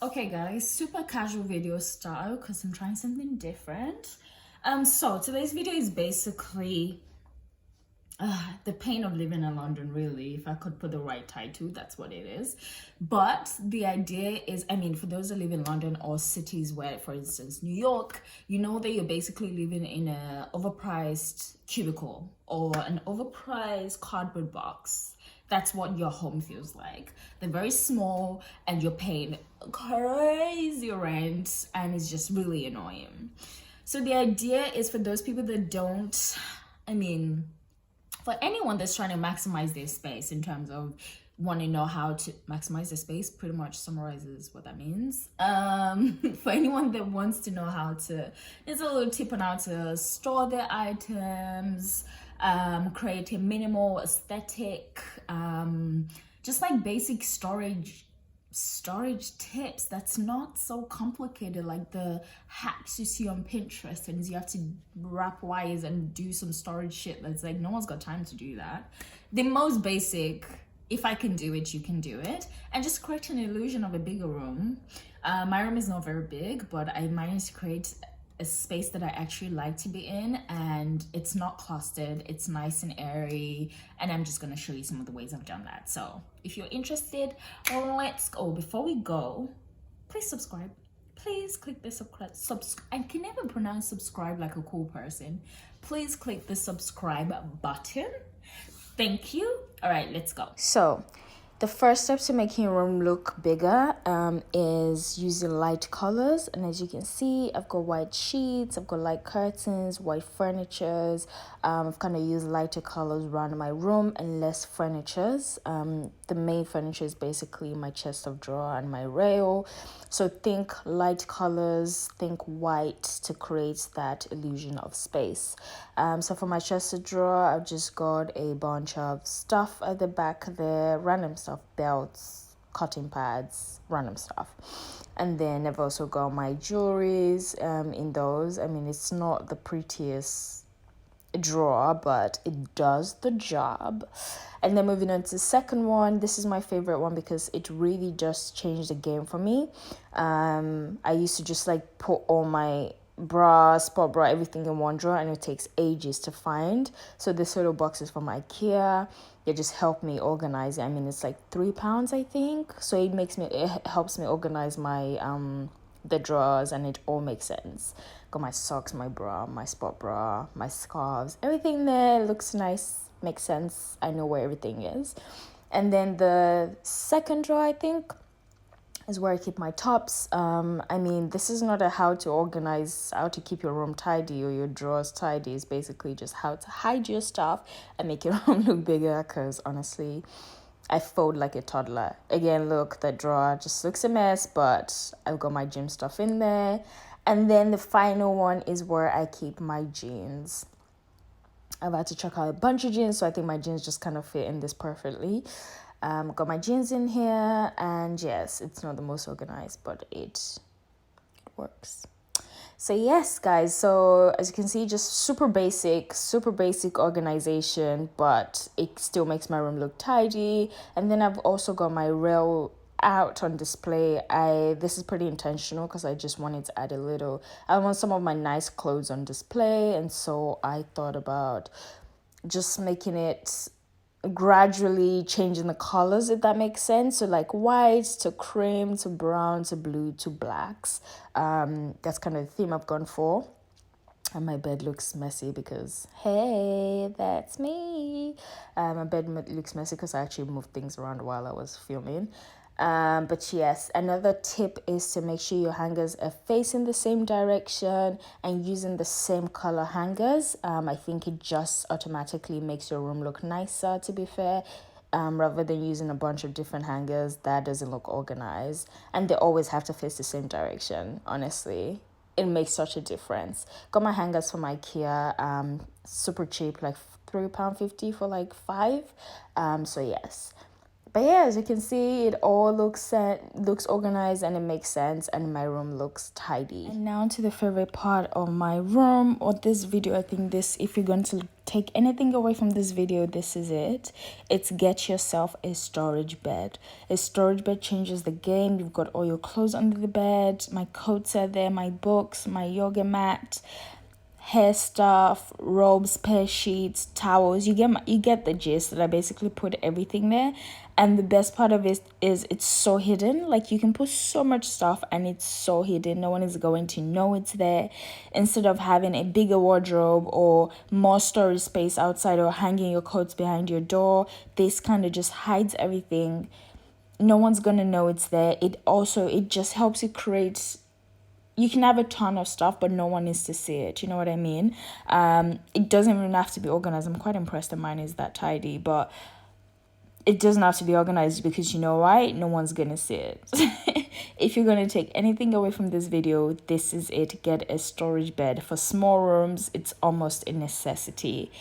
Okay guys, super casual video style because I'm trying something different. So today's video is basically the pain of living in London, really. If I could put the right title, that's what it is. But the idea is, I mean, for those that live in London or cities where, for instance, New York, you know that you're basically living in a overpriced cubicle or an overpriced cardboard box. That's what your home feels like. They're very small and you're paying crazy rent and it's just really annoying. So the idea is for those people that don't, I mean, for anyone that's trying to maximize their space in terms of want to know how to maximize the space, pretty much summarizes what that means. For anyone that wants to know how to, there's a little tip on how to store their items, create a minimal aesthetic, just like basic storage tips that's not so complicated like the hacks you see on Pinterest, and you have to wrap wires and do some storage shit that's like no one's got time to do that. The most basic, if I can do it, you can do it, and just create an illusion of a bigger room. My room is not very big, but I managed to create a space that I actually like to be in, and it's not clustered, it's nice and airy, and I'm just going to show you some of the ways I've done that. So if you're interested, let's go. Before we go, please subscribe. Please click the subscribe. I can never pronounce subscribe like a cool person. Please click the subscribe button. Thank you. All right, let's go. So the first step to making your room look bigger is using light colors. And as you can see, I've got white sheets, I've got light curtains, white furnitures. I've kind of used lighter colors around my room and less furnitures. The main furniture is basically my chest of drawer and my rail. So think light colors, think white to create that illusion of space. So for my chest of drawer, I've just got a bunch of stuff at the back there, random stuff, belts, cutting pads, random stuff. And then I've also got my jewelries in those. I mean, it's not the prettiest drawer, but it does the job. And then moving on to the second one, this is my favorite one because it really just changed the game for me. I used to just like put all my bra, sport bra, everything in one drawer, and it takes ages to find. So this little box is from IKEA. It just helped me organize it. I mean, it's like £3, I think. So it helps me organize my the drawers, and it all makes sense. Got my socks, my bra, my sport bra, my scarves, everything there looks nice, makes sense. I know where everything is. And then the second drawer, I think, is where I keep my tops. I mean, this is not a how to keep your room tidy or your drawers tidy. It's basically just how to hide your stuff and make your room look bigger, because honestly, I fold like a toddler. Again, look, the drawer just looks a mess, but I've got my gym stuff in there. And then the final one is where I keep my jeans. I've had to check out a bunch of jeans, so I think my jeans just kind of fit in this perfectly. Got my jeans in here, and yes, it's not the most organized, but it works. So yes, guys, so as you can see, just super basic organization, but it still makes my room look tidy. And then I've also got my rail out on display. This is pretty intentional because I just wanted to add I want some of my nice clothes on display, and so I thought about just making it gradually changing the colors, if that makes sense. So like white to cream to brown to blue to blacks. That's kind of the theme I've gone for. And my bed looks messy because, hey, that's me. My bed looks messy because I actually moved things around while I was filming. But yes, another tip is to make sure your hangers are facing the same direction and using the same color hangers. I think it just automatically makes your room look nicer, to be fair. Rather than using a bunch of different hangers, that doesn't look organized. And they always have to face the same direction, honestly. It makes such a difference. Got my hangers from IKEA, super cheap, like £3.50 for like 5. So yes. But yeah, as you can see, it all looks organized and it makes sense, and my room looks tidy. And now to the favorite part of my room or this video. I think if you're going to take anything away from this video, this is it. It's get yourself a storage bed. A storage bed changes the game. You've got all your clothes under the bed. My coats are there, my books, my yoga mat, hair stuff, robes, pair sheets, towels. You get the gist that I basically put everything there. And the best part of it is it's so hidden. Like, you can put so much stuff and it's so hidden. No one is going to know it's there. Instead of having a bigger wardrobe or more storage space outside or hanging your coats behind your door, this kind of just hides everything. No one's gonna know it's there. It just helps you create. You can have a ton of stuff, but no one needs to see it. You know what I mean? It doesn't even have to be organized. I'm quite impressed that mine is that tidy, but it doesn't have to be organized because you know why? No one's gonna see it. If you're gonna take anything away from this video, this is it. Get a storage bed. For small rooms, it's almost a necessity.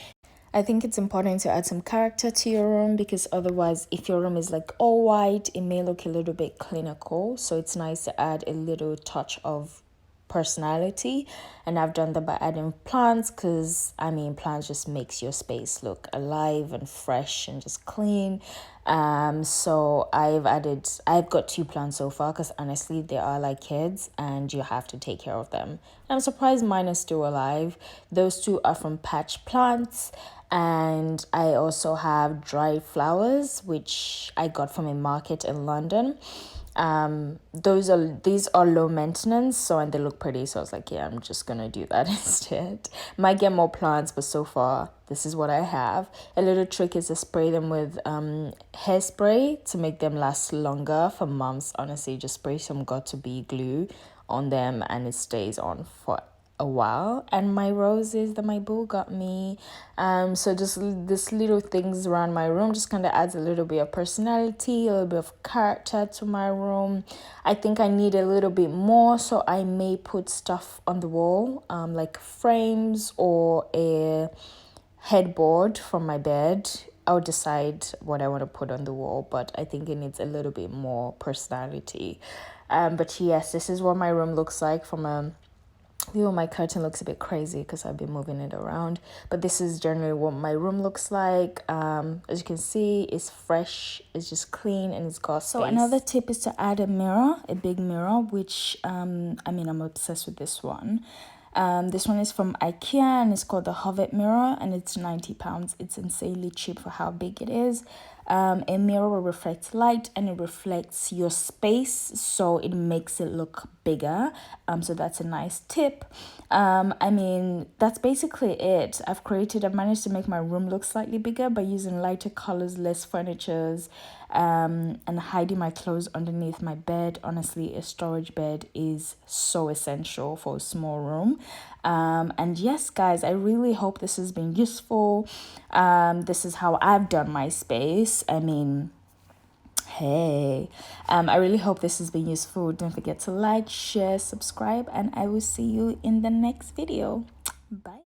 I think it's important to add some character to your room, because otherwise, if your room is like all white, it may look a little bit clinical. So it's nice to add a little touch of personality, and I've done that by adding plants, because plants just makes your space look alive and fresh and just clean. So I've got 2 plants so far, because honestly they are like kids and you have to take care of them. I'm surprised mine is still alive. Those 2 are from Patch Plants, and I also have dried flowers which I got from a market in London. These are low maintenance, and they look pretty, so I was like, yeah, I'm just gonna do that instead. Might get more plants, but so far this is what I have. A little trick is to spray them with hairspray to make them last longer. For months, honestly, just spray some got2b glue on them and it stays on for a while. And my roses that my boo got me, so just this little things around my room just kind of adds a little bit of personality, a little bit of character to my room. I think I need a little bit more, so I may put stuff on the wall, like frames or a headboard from my bed. I'll decide what I want to put on the wall, but I think it needs a little bit more personality. But yes, this is what my room looks like from a my curtain looks a bit crazy because I've been moving it around, but this is generally what my room looks like. As you can see, it's fresh, it's just clean, and it's got space. So another tip is to add a mirror, a big mirror, which I'm obsessed with this one. This one is from IKEA and it's called the Hovet mirror, and it's £90. It's insanely cheap for how big it is. A mirror will reflect light and it reflects your space, so it makes it look bigger. So that's a nice tip. That's basically it. I've managed to make my room look slightly bigger by using lighter colors, less furnitures, and hiding my clothes underneath my bed. Honestly, a storage bed is so essential for a small room. And yes, guys, I really hope this has been useful. This is how I've done my space. Hey, I really hope this has been useful. Don't forget to like, share, subscribe, and I will see you in the next video. Bye.